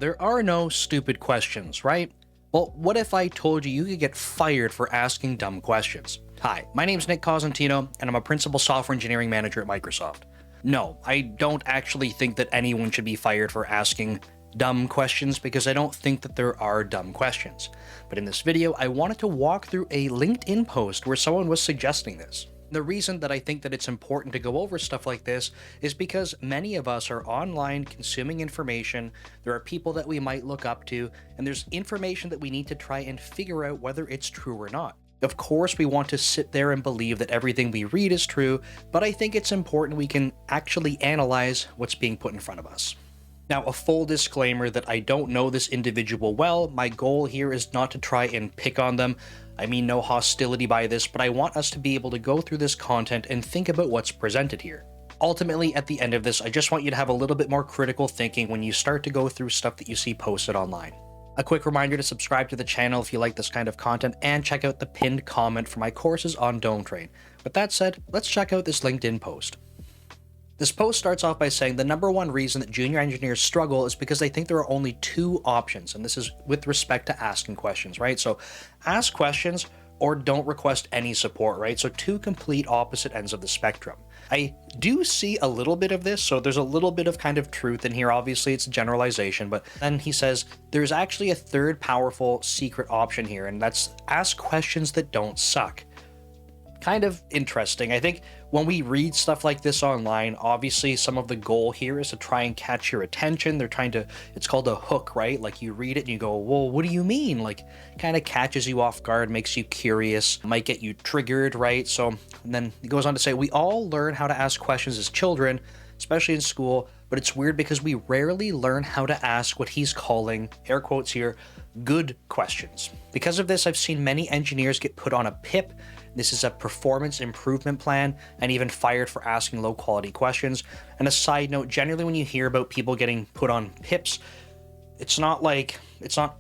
There are no stupid questions, right? Well, what if I told you you could get fired for asking dumb questions? Hi, my name's Nick Cosentino, and I'm a principal software engineering manager at Microsoft. No, I don't actually think that anyone should be fired for asking dumb questions because I don't think that there are dumb questions. But in this video, I wanted to walk through a LinkedIn post where someone was suggesting this. The reason that I think that it's important to go over stuff like this is because many of us are online consuming information, there are people that we might look up to, and there's information that we need to try and figure out whether it's true or not. Of course, we want to sit there and believe that everything we read is true, but I think it's important we can actually analyze what's being put in front of us. Now, a full disclaimer that I don't know this individual well. My goal here is not to try and pick on them. I mean no hostility by this, but I want us to be able to go through this content and think about what's presented here. Ultimately, at the end of this, I just want you to have a little bit more critical thinking when you start to go through stuff that you see posted online. A quick reminder to subscribe to the channel if you like this kind of content, and check out the pinned comment for my courses on Dome Train. With that said, let's check out this LinkedIn post. This post starts off by saying the number one reason that junior engineers struggle is because they think there are only two options, and this is with respect to asking questions, right? So ask questions or don't request any support, right? So two complete opposite ends of the spectrum. I do see a little bit of this, so there's a little bit of kind of truth in here. Obviously, it's a generalization, but then he says there's actually a third powerful secret option here, and that's ask questions that don't suck. Kind of interesting. I think when we read stuff like this online, obviously some of the goal here is to try and catch your attention. They're trying to, it's called a hook, right? Like you read it and you go, well, what do you mean? Like kind of catches you off guard, makes you curious, might get you triggered, right? So and then he goes on to say, we all learn how to ask questions as children, especially in school, but it's weird because we rarely learn how to ask what he's calling, air quotes here, good questions. Because of this, I've seen many engineers get put on a PIP. This is a performance improvement plan, and even fired for asking low quality questions. And a side note, generally when you hear about people getting put on PIPs, it's not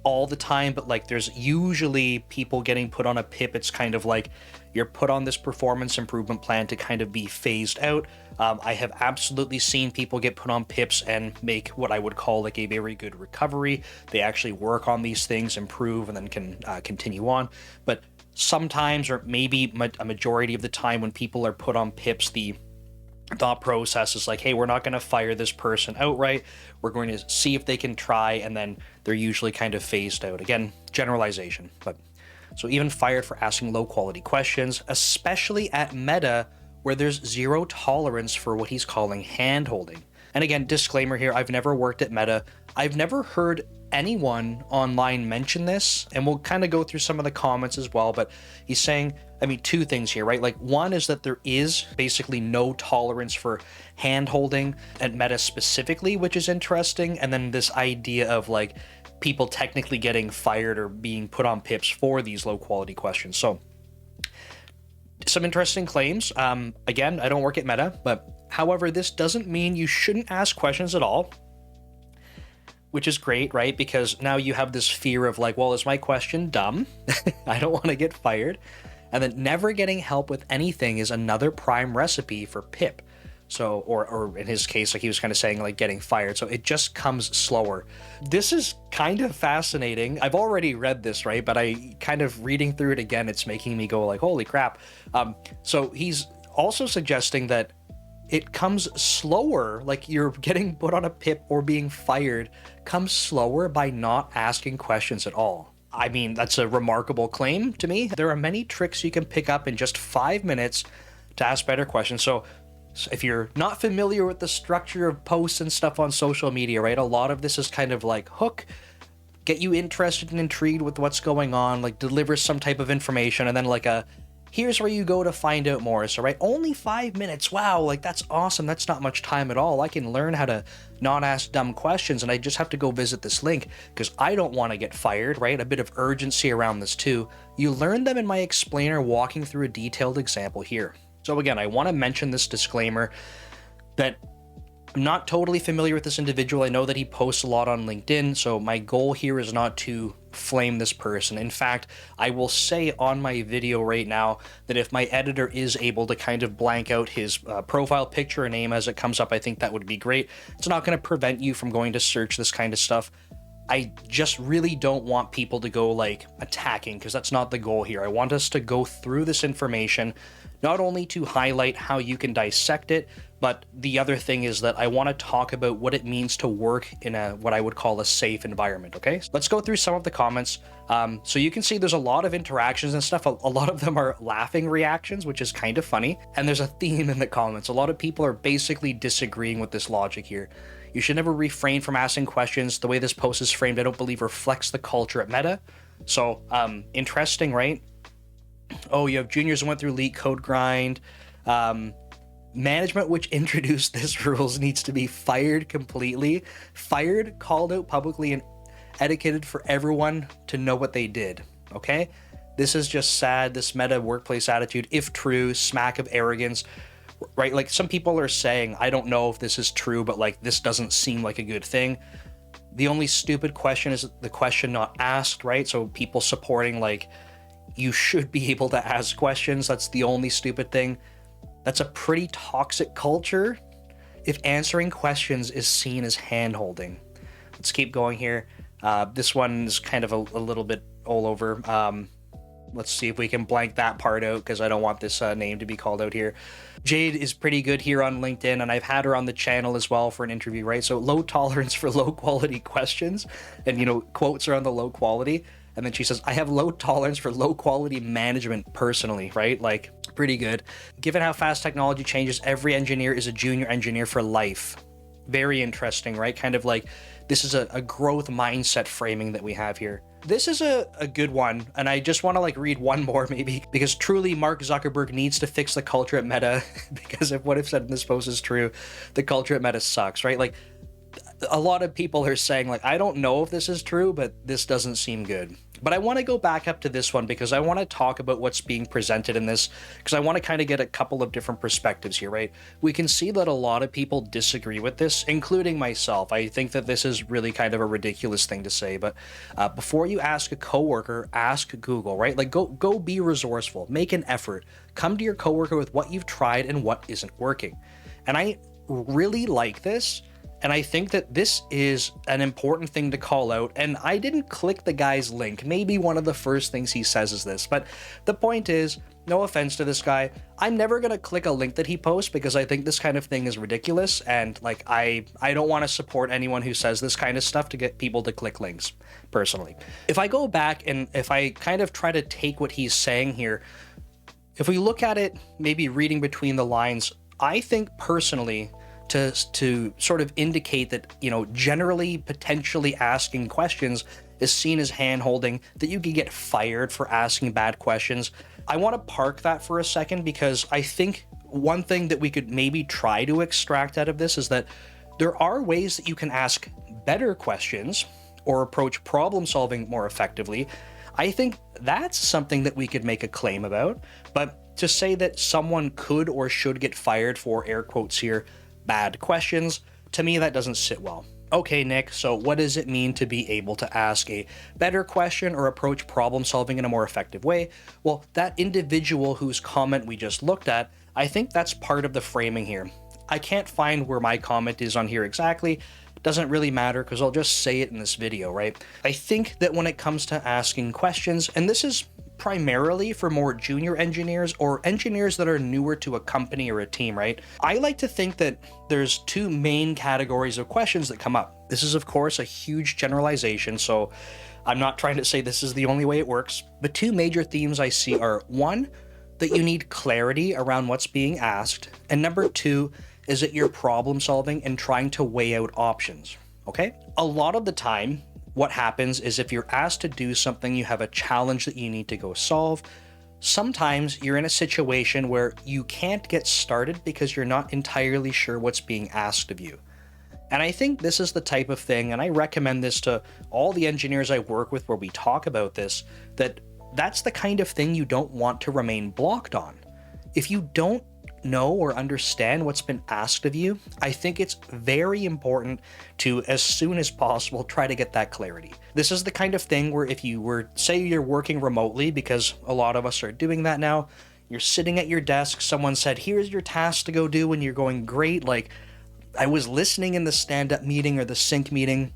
all the time, but like there's usually people getting put on a PIP. It's kind of like you're put on this performance improvement plan to kind of be phased out. I have absolutely seen people get put on PIPs and make what I would call like a very good recovery. They actually work on these things, improve, and then can continue on. But sometimes, or maybe a majority of the time when people are put on PIPs, the thought process is like, hey, we're not going to fire this person outright. We're going to see if they can try, and then they're usually kind of phased out. Again, generalization. But so even fired for asking low quality questions, especially at Meta, where there's zero tolerance for what he's calling hand-holding. And again, disclaimer here, I've never worked at Meta. I've never heard anyone online mention this, and we'll kind of go through some of the comments as well, but he's saying, I mean, two things here, right? Like one is that there is basically no tolerance for hand-holding at Meta specifically, which is interesting. And then this idea of like people technically getting fired or being put on PIPs for these low quality questions. So some interesting claims. Again, I don't work at Meta, but however, this doesn't mean you shouldn't ask questions at all, which is great, right? Because now you have this fear of like, well, is my question dumb? I don't want to get fired. And then never getting help with anything is another prime recipe for PIP. So, or in his case, like he was kind of saying like getting fired. So it just comes slower. This is kind of fascinating. I've already read this, right? But I kind of reading through it again, it's making me go like, holy crap. So he's also suggesting that it comes slower, like you're getting put on a PIP or being fired comes slower by not asking questions at all. I mean, that's a remarkable claim to me. There are many tricks you can pick up in just 5 minutes to ask better questions. So if you're not familiar with the structure of posts and stuff on social media, right, a lot of this is kind of like hook, get you interested and intrigued with what's going on, like deliver some type of information, and then like a here's where you go to find out more. So, right, only 5 minutes. Wow, like that's awesome. That's not much time at all. I can learn how to not ask dumb questions, and I just have to go visit this link because I don't want to get fired, right? A bit of urgency around this too. You learn them in my explainer walking through a detailed example here. So again, I want to mention this disclaimer that I'm not totally familiar with this individual. I know that he posts a lot on LinkedIn, so my goal here is not to flame this person. In fact, I will say on my video right now that if my editor is able to kind of blank out his profile picture and name as it comes up, I think that would be great. It's not going to prevent you from going to search this kind of stuff. I just really don't want people to go like attacking, because that's not the goal here. I want us to go through this information, not only to highlight how you can dissect it, but the other thing is that I want to talk about what it means to work in a what I would call a safe environment, okay? So let's go through some of the comments. So you can see there's a lot of interactions and stuff. A lot of them are laughing reactions, which is kind of funny. And there's a theme in the comments. A lot of people are basically disagreeing with this logic here. You should never refrain from asking questions. The way this post is framed, I don't believe reflects the culture at Meta. So, interesting, right? Oh, you have juniors who went through Leak Code Grind. Management which introduced this rules needs to be fired completely. Fired, called out publicly, and etiquetted for everyone to know what they did, okay? This is just sad, this meta workplace attitude, if true, smack of arrogance, right? Like, some people are saying, I don't know if this is true, but like, this doesn't seem like a good thing. The only stupid question is the question not asked, right? So people supporting like, you should be able to ask questions. That's the only stupid thing. That's a pretty toxic culture if answering questions is seen as hand-holding. Let's keep going here. This one is kind of a little bit all over. Let's see if we can blank that part out, because I don't want this name to be called out here. Jade is pretty good here on LinkedIn, and I've had her on the channel as well for an interview, right? So low tolerance for low quality questions, and you know, quotes are on the low quality. And then she says, I have low tolerance for low quality management personally, right? Like, pretty good. Given how fast technology changes, every engineer is a junior engineer for life. Very interesting, right? Kind of like, this is a growth mindset framing that we have here. This is a good one, and I just want to like read one more maybe, because truly Mark Zuckerberg needs to fix the culture at Meta, because if what I've said in this post is true, the culture at Meta sucks, right? Like, a lot of people are saying like, I don't know if this is true, but this doesn't seem good. But I want to go back up to this one because I want to talk about what's being presented in this, because I want to kind of get a couple of different perspectives here, right? We can see that a lot of people disagree with this, including myself. I think that this is really kind of a ridiculous thing to say, but before you ask a coworker, ask Google, right? Like, go be resourceful, make an effort, come to your coworker with what you've tried and what isn't working. And I really like this. And I think that this is an important thing to call out. And I didn't click the guy's link. Maybe one of the first things he says is this. But the point is, no offense to this guy, I'm never going to click a link that he posts, because I think this kind of thing is ridiculous. And like, I don't want to support anyone who says this kind of stuff to get people to click links, personally. If I go back and if I kind of try to take what he's saying here, if we look at it, maybe reading between the lines, I think personally, to sort of indicate that, you know, generally potentially asking questions is seen as hand-holding, that you could get fired for asking bad questions. I want to park that for a second, because I think one thing that we could maybe try to extract out of this is that there are ways that you can ask better questions or approach problem solving more effectively. I think that's something that we could make a claim about, but to say that someone could or should get fired for, air quotes here, bad questions, to me that doesn't sit well. Okay, Nick, so what does it mean to be able to ask a better question or approach problem solving in a more effective way? Well, that individual whose comment we just looked at, I think that's part of the framing here. I can't find where my comment is on here exactly. It doesn't really matter, because I'll just say it in this video, right? I think that when it comes to asking questions, and this is primarily for more junior engineers or engineers that are newer to a company or a team, right? I like to think that there's two main categories of questions that come up. This is, of course, a huge generalization, so I'm not trying to say this is the only way it works, but two major themes I see are, one, that you need clarity around what's being asked, and number two is that you're problem solving and trying to weigh out options, okay? A lot of the time, what happens is if you're asked to do something, you have a challenge that you need to go solve. Sometimes you're in a situation where you can't get started because you're not entirely sure what's being asked of you. And I think this is the type of thing, and I recommend this to all the engineers I work with where we talk about this, that's the kind of thing you don't want to remain blocked on. If you don't know or understand what's been asked of you, I think it's very important to, as soon as possible, try to get that clarity. This is the kind of thing where if you were, say you're working remotely, because a lot of us are doing that now, you're sitting at your desk, someone said, here's your task to go do, and you're going, great, like, I was listening in the stand-up meeting or the sync meeting,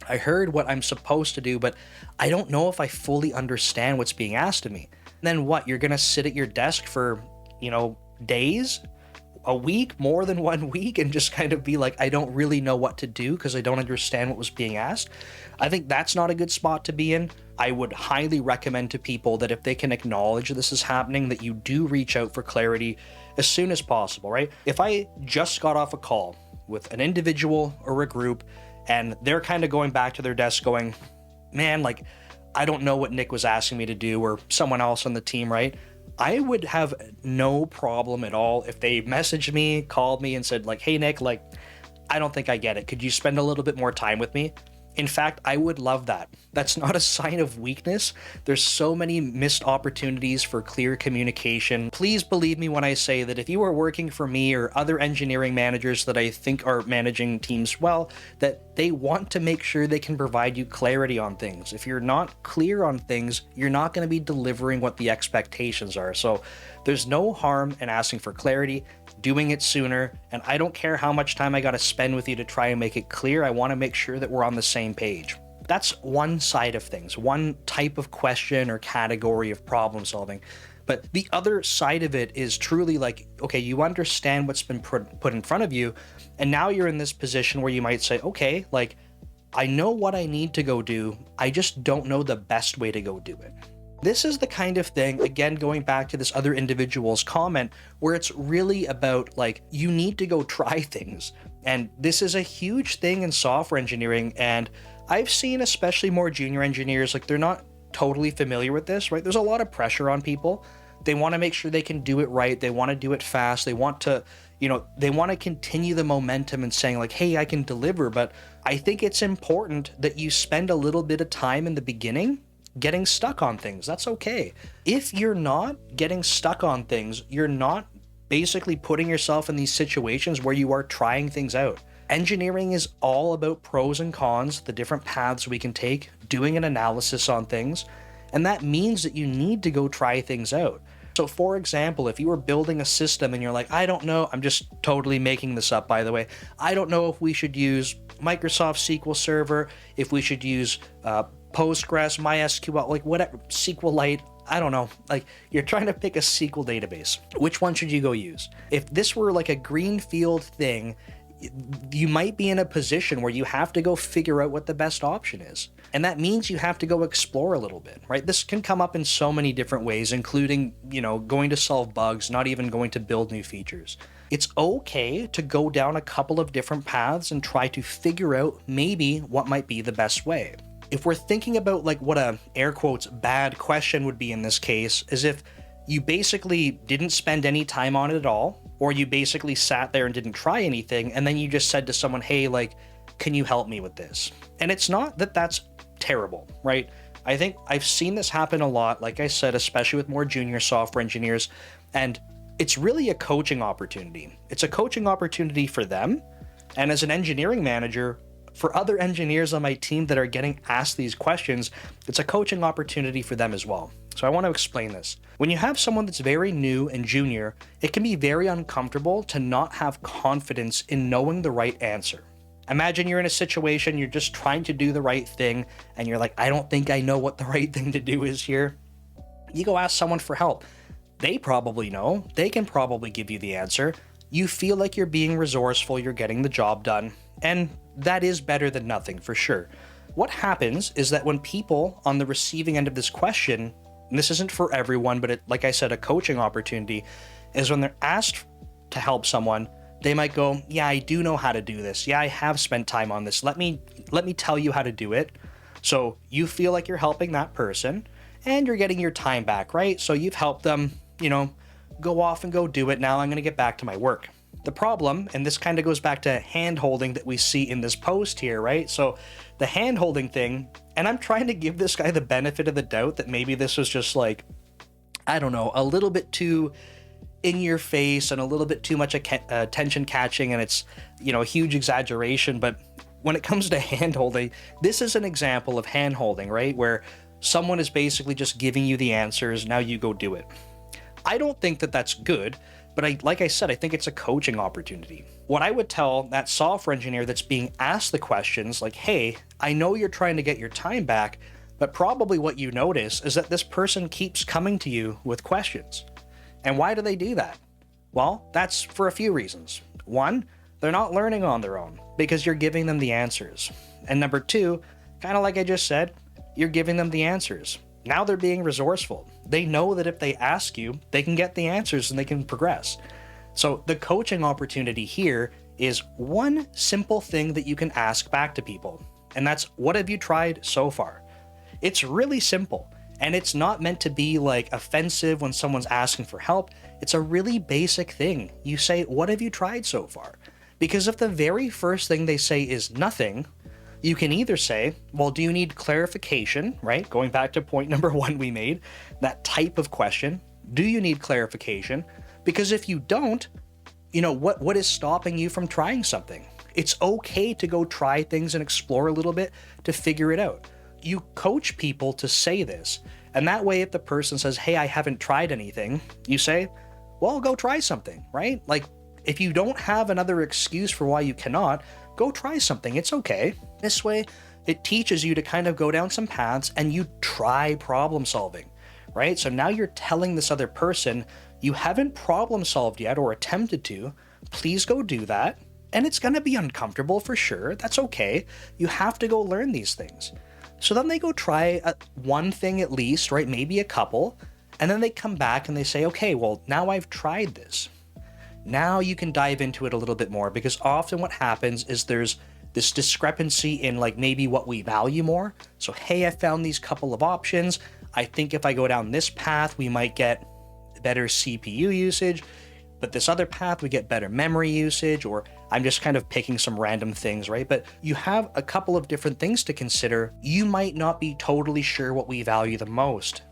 I heard what I'm supposed to do, but I don't know if I fully understand what's being asked of me. And then what? You're gonna sit at your desk for, days? A week, more than 1 week, and just kind of be like, I don't really know what to do because I don't understand what was being asked. I think that's not a good spot to be in. I would highly recommend to people that if they can acknowledge this is happening, that you do reach out for clarity as soon as possible, right? If I just got off a call with an individual or a group and they're kind of going back to their desk going, man, like, I don't know what Nick was asking me to do, or someone else on the team, right? I would have no problem at all if they messaged me, called me, and said, like, hey, Nick, like, I don't think I get it. Could you spend a little bit more time with me? In fact, I would love that. That's not a sign of weakness. There's so many missed opportunities for clear communication. Please believe me when I say that if you are working for me or other engineering managers that I think are managing teams well, that they want to make sure they can provide you clarity on things. If you're not clear on things, you're not going to be delivering what the expectations are. So there's no harm in asking for clarity, doing it sooner, and I don't care how much time I got to spend with you to try and make it clear. I want to make sure that we're on the same page. That's one side of things, one type of question or category of problem solving. But the other side of it is truly like, okay, you understand what's been put in front of you, and now you're in this position where you might say, okay, like, I know what I need to go do, I just don't know the best way to go do it. This is the kind of thing, again, going back to this other individual's comment, where it's really about, like, you need to go try things. And this is a huge thing in software engineering, and I've seen especially more junior engineers, like, they're not totally familiar with this, right? There's a lot of pressure on people. They want to make sure they can do it right. They want to do it fast. They want to, they want to continue the momentum and saying, like, hey, I can deliver. But I think it's important that you spend a little bit of time in the beginning getting stuck on things. That's okay. If you're not getting stuck on things, you're not basically putting yourself in these situations where you are trying things out. Engineering is all about pros and cons, the different paths we can take, doing an analysis on things, and that means that you need to go try things out. So for example, if you were building a system and you're like, I don't know, I'm just totally making this up, by the way, I don't know if we should use Microsoft SQL Server, if we should use Postgres, MySQL, like whatever, SQLite, I don't know. Like, you're trying to pick a SQL database. Which one should you go use? If this were like a greenfield thing, you might be in a position where you have to go figure out what the best option is. And that means you have to go explore a little bit, right? This can come up in so many different ways, including, going to solve bugs, not even going to build new features. It's okay to go down a couple of different paths and try to figure out maybe what might be the best way. If we're thinking about like what a air quotes bad question would be in this case, is if you basically didn't spend any time on it at all, or you basically sat there and didn't try anything, and then you just said to someone, hey, like, can you help me with this? And it's not that that's terrible, right? I think I've seen this happen a lot, like I said, especially with more junior software engineers, and it's really a coaching opportunity. It's a coaching opportunity for them, and as an engineering manager, for other engineers on my team that are getting asked these questions, it's a coaching opportunity for them as well. So I want to explain this. When you have someone that's very new and junior, it can be very uncomfortable to not have confidence in knowing the right answer. Imagine you're in a situation, you're just trying to do the right thing, and you're like, I don't think I know what the right thing to do is here. You go ask someone for help. They probably know. They can probably give you the answer. You feel like you're being resourceful, you're getting the job done, and that is better than nothing for sure. What happens is that when people on the receiving end of this question, and this isn't for everyone, but like I said, a coaching opportunity, is when they're asked to help someone, they might go, yeah, I do know how to do this. Yeah, I have spent time on this. Let me tell you how to do it. So you feel like you're helping that person and you're getting your time back, right? So you've helped them, go off and go do it. Now I'm going to get back to my work. The problem, and this kind of goes back to hand-holding that we see in this post here, right? So the hand-holding thing, and I'm trying to give this guy the benefit of the doubt that maybe this was just like, I don't know, a little bit too in your face and a little bit too much attention catching, and it's, a huge exaggeration. But when it comes to hand-holding, this is an example of hand-holding, right? Where someone is basically just giving you the answers, now you go do it. I don't think that that's good, But like I said, I think it's a coaching opportunity. What I would tell that software engineer that's being asked the questions like, hey, I know you're trying to get your time back, but probably what you notice is that this person keeps coming to you with questions. And why do they do that? Well, that's for a few reasons. One, they're not learning on their own because you're giving them the answers. And number two, kind of like I just said, you're giving them the answers. Now they're being resourceful. They know that if they ask you, they can get the answers and they can progress. So the coaching opportunity here is one simple thing that you can ask back to people. And that's, what have you tried so far? It's really simple. And it's not meant to be like offensive when someone's asking for help. It's a really basic thing. You say, what have you tried so far? Because if the very first thing they say is nothing, you can either say, well, do you need clarification, right? Going back to point number one we made, that type of question. Do you need clarification? Because if you don't, what is stopping you from trying something? It's okay to go try things and explore a little bit to figure it out. You coach people to say this. And that way, if the person says, hey, I haven't tried anything, you say, well, go try something, right? Like, if you don't have another excuse for why you cannot, go try something. It's okay. This way, it teaches you to kind of go down some paths and you try problem solving, right? So now you're telling this other person, you haven't problem solved yet or attempted to, please go do that. And it's going to be uncomfortable for sure. That's okay. You have to go learn these things. So then they go try one thing at least, right? Maybe a couple. And then they come back and they say, okay, well, now I've tried this. Now you can dive into it a little bit more, because often what happens is there's this discrepancy in like maybe what we value more. So, hey, I found these couple of options. I think if I go down this path, we might get better CPU usage, but this other path, we get better memory usage, or I'm just kind of picking some random things, right? But you have a couple of different things to consider. You might not be totally sure what we value the most.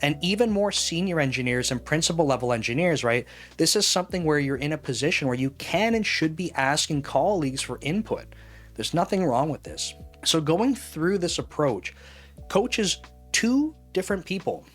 And even more senior engineers and principal level engineers, right? This is something where you're in a position where you can and should be asking colleagues for input. There's nothing wrong with this. So going through this approach coaches two different people.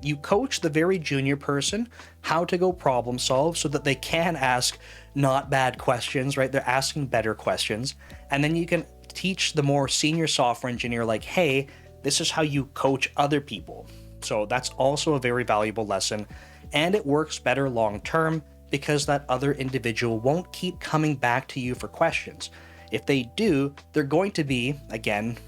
You coach the very junior person how to go problem solve so that they can ask not bad questions, right? They're asking better questions. And then you can teach the more senior software engineer like, hey, this is how you coach other people. So that's also a very valuable lesson, and it works better long term because that other individual won't keep coming back to you for questions. If they do, they're going to be, again,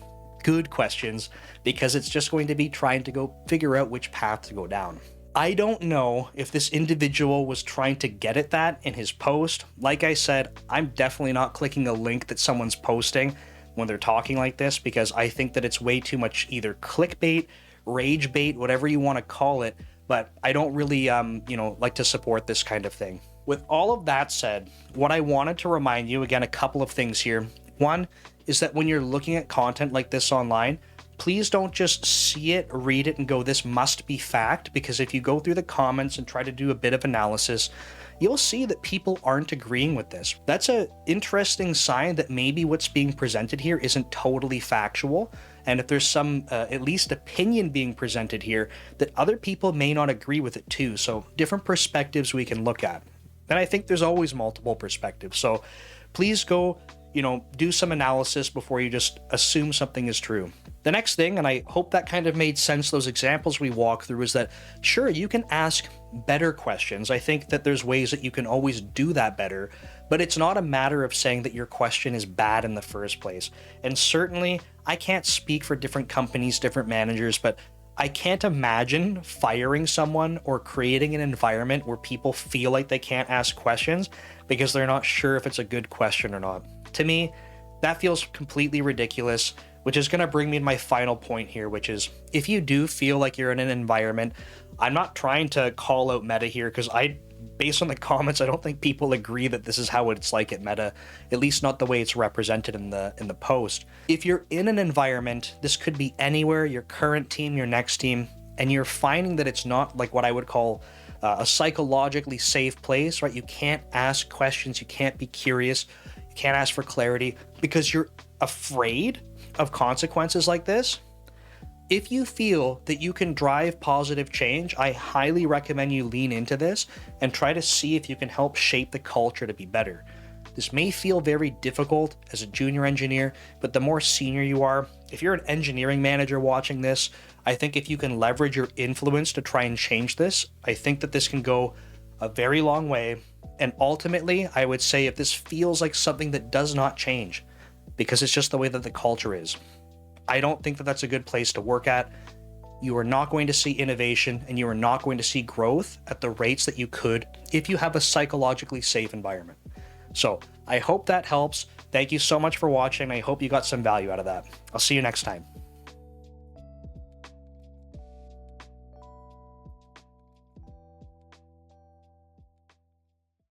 good questions, because it's just going to be trying to go figure out which path to go down. I don't know if this individual was trying to get at that in his post. Like I said, I'm definitely not clicking a link that someone's posting when they're talking like this, because I think that it's way too much either clickbait, rage bait, whatever you want to call it, but I don't really, like to support this kind of thing. With all of that said, what I wanted to remind you, again, a couple of things here. One is that when you're looking at content like this online, please don't just see it, read it, and go, this must be fact, because if you go through the comments and try to do a bit of analysis, you'll see that people aren't agreeing with this. That's an interesting sign that maybe what's being presented here isn't totally factual, and if there's some, at least opinion being presented here, that other people may not agree with it too. So different perspectives we can look at. And I think there's always multiple perspectives. So please go, do some analysis before you just assume something is true. The next thing, and I hope that kind of made sense, those examples we walk through, is that sure, you can ask better questions. I think that there's ways that you can always do that better, but it's not a matter of saying that your question is bad in the first place. And certainly, I can't speak for different companies, different managers, but I can't imagine firing someone or creating an environment where people feel like they can't ask questions because they're not sure if it's a good question or not. To me, that feels completely ridiculous, which is going to bring me to my final point here, which is if you do feel like you're in an environment, I'm not trying to call out Meta here because based on the comments, I don't think people agree that this is how it's like at Meta, at least not the way it's represented in the post. If you're in an environment, this could be anywhere, your current team, your next team, and you're finding that it's not like what I would call a psychologically safe place, right? You can't ask questions, you can't be curious, you can't ask for clarity because you're afraid of consequences like this. If you feel that you can drive positive change, I highly recommend you lean into this and try to see if you can help shape the culture to be better. This may feel very difficult as a junior engineer, but the more senior you are, if you're an engineering manager watching this, I think if you can leverage your influence to try and change this, I think that this can go a very long way. And ultimately, I would say if this feels like something that does not change, because it's just the way that the culture is, I don't think that that's a good place to work at. You are not going to see innovation and you are not going to see growth at the rates that you could if you have a psychologically safe environment. So I hope that helps. Thank you so much for watching. I hope you got some value out of that. I'll see you next time.